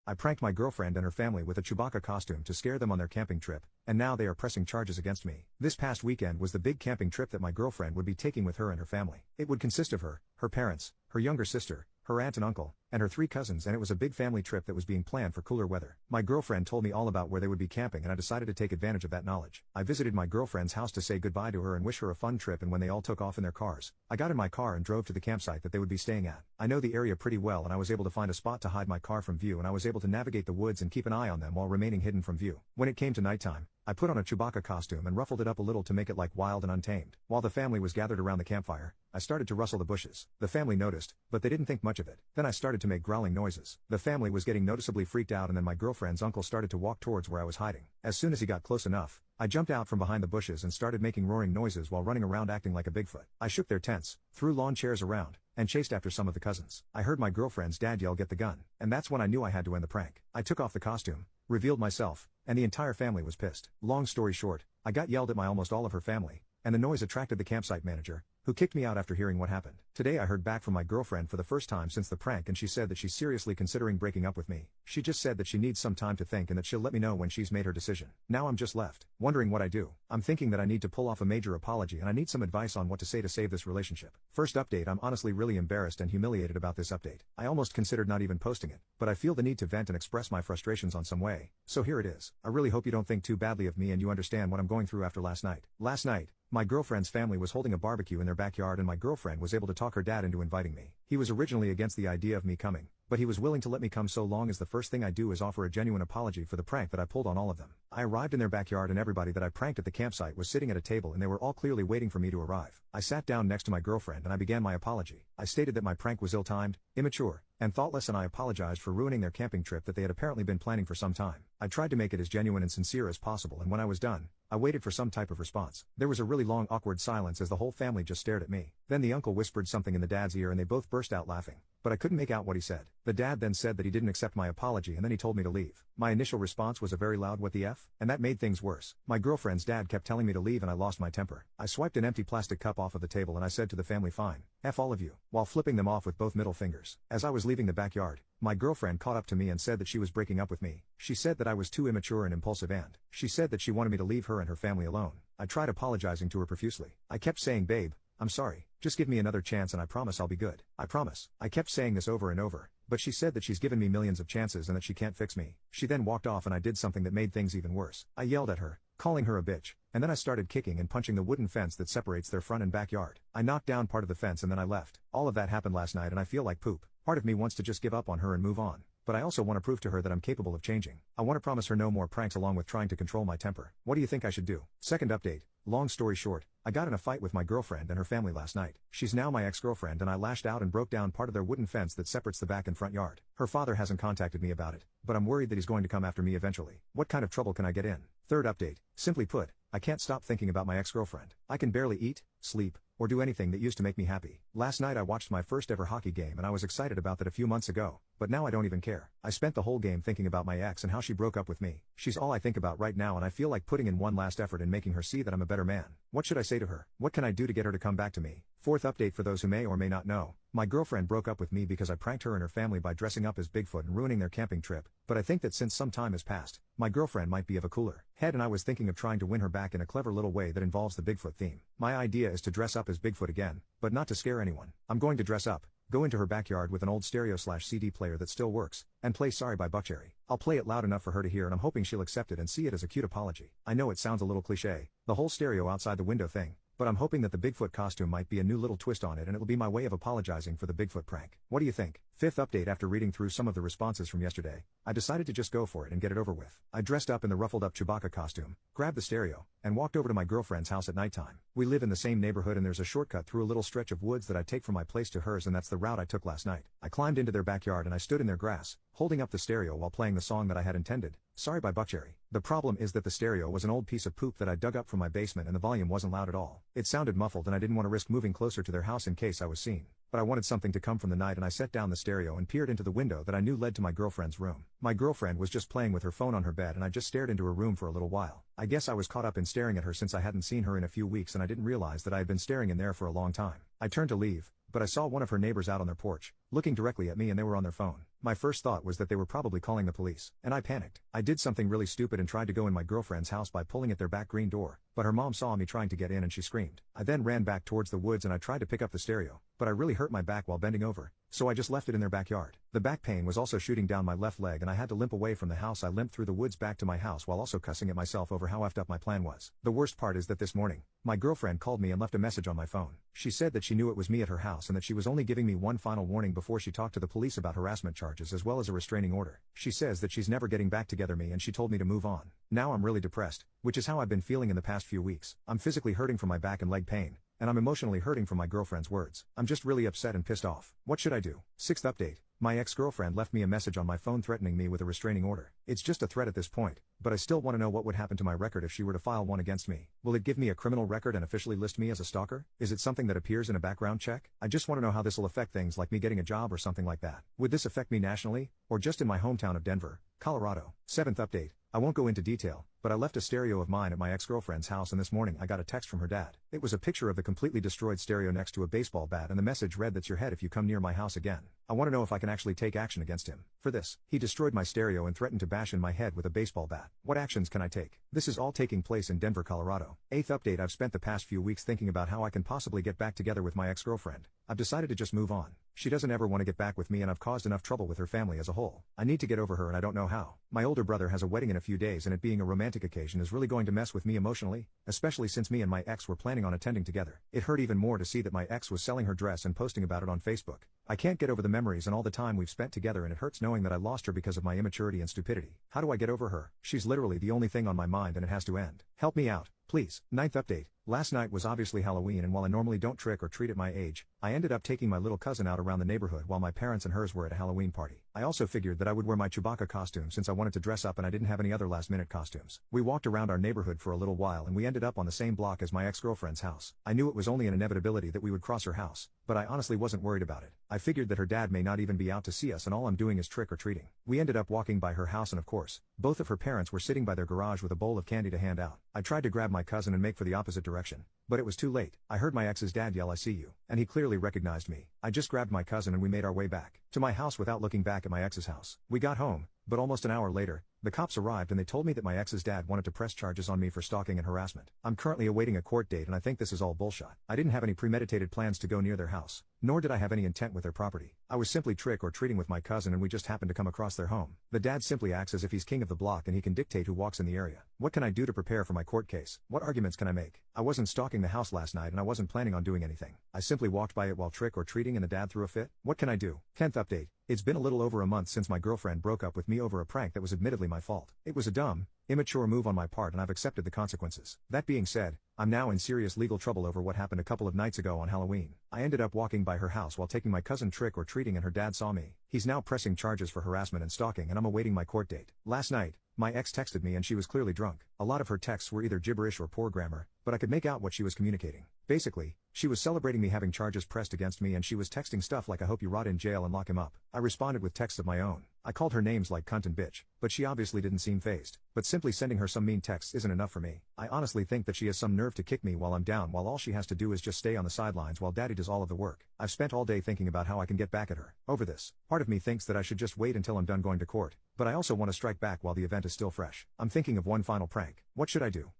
I pranked my girlfriend and her family with a Chewbacca costume to scare them on their camping trip, and now they are pressing charges against me. This past weekend was the big camping trip that my girlfriend would be taking with her and her family. It would consist of her parents, her younger sister, her aunt and uncle, and her 3 cousins, and it was a big family trip that was being planned for cooler weather. My girlfriend told me all about where they would be camping, and I decided to take advantage of that knowledge. I visited my girlfriend's house to say goodbye to her and wish her a fun trip, and when they all took off in their cars, I got in my car and drove to the campsite that they would be staying at. I know the area pretty well, and I was able to find a spot to hide my car from view, and I was able to navigate the woods and keep an eye on them while remaining hidden from view. When it came to nighttime, I put on a Chewbacca costume and ruffled it up a little to make it like wild and untamed. While the family was gathered around the campfire, I started to rustle the bushes. The family noticed, but they didn't think much of it. Then I started to make growling noises. The family was getting noticeably freaked out, and then my girlfriend's uncle started to walk towards where I was hiding. As soon as he got close enough, I jumped out from behind the bushes and started making roaring noises while running around acting like a Bigfoot. I shook their tents, threw lawn chairs around, and chased after some of the cousins. I heard my girlfriend's dad yell, "Get the gun," and that's when I knew I had to end the prank. I took off the costume, revealed myself, and the entire family was pissed. Long story short, I got yelled at by almost all of her family, and the noise attracted the campsite manager, who kicked me out after hearing what happened. Today I heard back from my girlfriend for the first time since the prank, and she said that she's seriously considering breaking up with me. She just said that she needs some time to think and that she'll let me know when she's made her decision. Now I'm just left, wondering what I do. I'm thinking that I need to pull off a major apology, and I need some advice on what to say to save this relationship. First update: I'm honestly really embarrassed and humiliated about this update. I almost considered not even posting it, but I feel the need to vent and express my frustrations on some way, so here it is. I really hope you don't think too badly of me and you understand what I'm going through after last night. Last night, my girlfriend's family was holding a barbecue in their backyard, and my girlfriend was able to talk her dad into inviting me. He was originally against the idea of me coming, but he was willing to let me come so long as the first thing I do is offer a genuine apology for the prank that I pulled on all of them. I arrived in their backyard, and everybody that I pranked at the campsite was sitting at a table, and they were all clearly waiting for me to arrive. I sat down next to my girlfriend and I began my apology. I stated that my prank was ill-timed, immature, and thoughtless, and I apologized for ruining their camping trip that they had apparently been planning for some time. I tried to make it as genuine and sincere as possible, and when I was done, I waited for some type of response. There was a really long awkward silence as the whole family just stared at me. Then the uncle whispered something in the dad's ear and they both burst out laughing, but I couldn't make out what he said. The dad then said that he didn't accept my apology, and then he told me to leave. My initial response was a very loud "What the F?" and that made things worse. My girlfriend's dad kept telling me to leave, and I lost my temper. I swiped an empty plastic cup off of the table and I said to the family, "Fine, F all of you," while flipping them off with both middle fingers. As I was leaving the backyard, my girlfriend caught up to me and said that she was breaking up with me. She said that I was too immature and impulsive, and she said that she wanted me to leave her and her family alone. I tried apologizing to her profusely. I kept saying, "Babe, I'm sorry, just give me another chance and I promise I'll be good. I promise." I kept saying this over and over, but she said that she's given me millions of chances and that she can't fix me. She then walked off, and I did something that made things even worse. I yelled at her, calling her a bitch, and then I started kicking and punching the wooden fence that separates their front and backyard. I knocked down part of the fence and then I left. All of that happened last night, and I feel like poop. Part of me wants to just give up on her and move on, but I also want to prove to her that I'm capable of changing. I want to promise her no more pranks along with trying to control my temper. What do you think I should do? Second update: long story short, I got in a fight with my girlfriend and her family last night. She's now my ex-girlfriend, and I lashed out and broke down part of their wooden fence that separates the back and front yard. Her father hasn't contacted me about it, but I'm worried that he's going to come after me eventually. What kind of trouble can I get in? Third update: simply put, I can't stop thinking about my ex-girlfriend. I can barely eat, sleep, or do anything that used to make me happy. Last night I watched my first ever hockey game, and I was excited about that a few months ago, but now I don't even care. I spent the whole game thinking about my ex and how she broke up with me. She's all I think about right now, and I feel like putting in one last effort in making her see that I'm a better man. What should I say to her? What can I do to get her to come back to me? Fourth update: for those who may or may not know, my girlfriend broke up with me because I pranked her and her family by dressing up as Bigfoot and ruining their camping trip, but I think that since some time has passed, my girlfriend might be of a cooler head, and I was thinking of trying to win her back in a clever little way that involves the Bigfoot theme. My idea is to dress up as Bigfoot again, but not to scare anyone. I'm going to dress up, go into her backyard with an old stereo/CD player that still works, and play Sorry by Buckcherry. I'll play it loud enough for her to hear, and I'm hoping she'll accept it and see it as a cute apology. I know it sounds a little cliche, the whole stereo outside the window thing, but I'm hoping that the Bigfoot costume might be a new little twist on it, and it'll be my way of apologizing for the Bigfoot prank. What do you think? Fifth update: after reading through some of the responses from yesterday, I decided to just go for it and get it over with. I dressed up in the ruffled up Chewbacca costume, grabbed the stereo, and walked over to my girlfriend's house at nighttime. We live in the same neighborhood, and there's a shortcut through a little stretch of woods that I take from my place to hers, and that's the route I took last night. I climbed into their backyard and I stood in their grass, holding up the stereo while playing the song that I had intended, Sorry by Buckcherry. The problem is that the stereo was an old piece of poop that I dug up from my basement, and the volume wasn't loud at all. It sounded muffled, and I didn't want to risk moving closer to their house in case I was seen. But I wanted something to come from the night, and I set down the stereo and peered into the window that I knew led to my girlfriend's room. My girlfriend was just playing with her phone on her bed, and I just stared into her room for a little while. I guess I was caught up in staring at her since I hadn't seen her in a few weeks, and I didn't realize that I had been staring in there for a long time. I turned to leave, but I saw one of her neighbors out on their porch, looking directly at me, and they were on their phone. My first thought was that they were probably calling the police, and I panicked. I did something really stupid and tried to go in my girlfriend's house by pulling at their back green door, but her mom saw me trying to get in and she screamed. I then ran back towards the woods and I tried to pick up the stereo, but I really hurt my back while bending over, so I just left it in their backyard. The back pain was also shooting down my left leg and I had to limp away from the house. I limped through the woods back to my house while also cussing at myself over how effed up my plan was. The worst part is that this morning, my girlfriend called me and left a message on my phone. She said that she knew it was me at her house and that she was only giving me one final warning before she talked to the police about harassment charges as well as a restraining order. She says that she's never getting back together me and she told me to move on. Now I'm really depressed, which is how I've been feeling in the past few weeks. I'm physically hurting from my back and leg pain, and I'm emotionally hurting from my girlfriend's words. I'm just really upset and pissed off. What should I do? 6th update. My ex-girlfriend left me a message on my phone threatening me with a restraining order. It's just a threat at this point, but I still want to know what would happen to my record if she were to file one against me. Will it give me a criminal record and officially list me as a stalker? Is it something that appears in a background check? I just want to know how this will affect things like me getting a job or something like that. Would this affect me nationally, or just in my hometown of Denver, Colorado? 7th update. I won't go into detail, but I left a stereo of mine at my ex-girlfriend's house and this morning I got a text from her dad. It was a picture of the completely destroyed stereo next to a baseball bat and the message read, "That's your head if you come near my house again." I want to know if I can actually take action against him. For this, he destroyed my stereo and threatened to bash in my head with a baseball bat. What actions can I take? This is all taking place in Denver, Colorado. 8th update. I've spent the past few weeks thinking about how I can possibly get back together with my ex-girlfriend. I've decided to just move on. She doesn't ever want to get back with me and I've caused enough trouble with her family as a whole. I need to get over her and I don't know how. My older brother has a wedding in a few days and it being a romantic occasion is really going to mess with me emotionally, especially since me and my ex were planning on attending together. It hurt even more to see that my ex was selling her dress and posting about it on Facebook. I can't get over the memories and all the time we've spent together and it hurts knowing that I lost her because of my immaturity and stupidity. How do I get over her? She's literally the only thing on my mind and it has to end. Help me out, please. 9th update. Last night was obviously Halloween and while I normally don't trick or treat at my age, I ended up taking my little cousin out around the neighborhood while my parents and hers were at a Halloween party. I also figured that I would wear my Chewbacca costume since I wanted to dress up and I didn't have any other last-minute costumes. We walked around our neighborhood for a little while and we ended up on the same block as my ex-girlfriend's house. I knew it was only an inevitability that we would cross her house, but I honestly wasn't worried about it. I figured that her dad may not even be out to see us and all I'm doing is trick or treating. We ended up walking by her house and of course, both of her parents were sitting by their garage with a bowl of candy to hand out. I tried to grab my cousin and make for the opposite direction, but it was too late. I heard my ex's dad yell, "I see you," and he clearly recognized me. I just grabbed my cousin and we made our way back to my house without looking back at my ex's house. We got home, but almost an hour later, the cops arrived and they told me that my ex's dad wanted to press charges on me for stalking and harassment. I'm currently awaiting a court date and I think this is all bullshit. I didn't have any premeditated plans to go near their house, nor did I have any intent with their property. I was simply trick or treating with my cousin and we just happened to come across their home. The dad simply acts as if he's king of the block and he can dictate who walks in the area. What can I do to prepare for my court case? What arguments can I make? I wasn't stalking the house last night and I wasn't planning on doing anything. I simply walked by it while trick or treating and the dad threw a fit. What can I do? 10th update. It's been a little over a month since my girlfriend broke up with me over a prank that was admittedly my fault. It was a dumb, immature move on my part and I've accepted the consequences. That being said, I'm now in serious legal trouble over what happened a couple of nights ago on Halloween. I ended up walking by her house while taking my cousin trick or treating and her dad saw me. He's now pressing charges for harassment and stalking and I'm awaiting my court date. Last night, my ex texted me and she was clearly drunk. A lot of her texts were either gibberish or poor grammar, but I could make out what she was communicating. Basically, she was celebrating me having charges pressed against me and she was texting stuff like "I hope you rot in jail and lock him up." I responded with texts of my own. I called her names like cunt and bitch, but she obviously didn't seem fazed. But simply sending her some mean texts isn't enough for me. I honestly think that she has some nerve to kick me while I'm down while all she has to do is just stay on the sidelines while daddy does all of the work. I've spent all day thinking about how I can get back at her over this. Part of me thinks that I should just wait until I'm done going to court, but I also want to strike back while the event is still fresh. I'm thinking of one final prank. What should I do?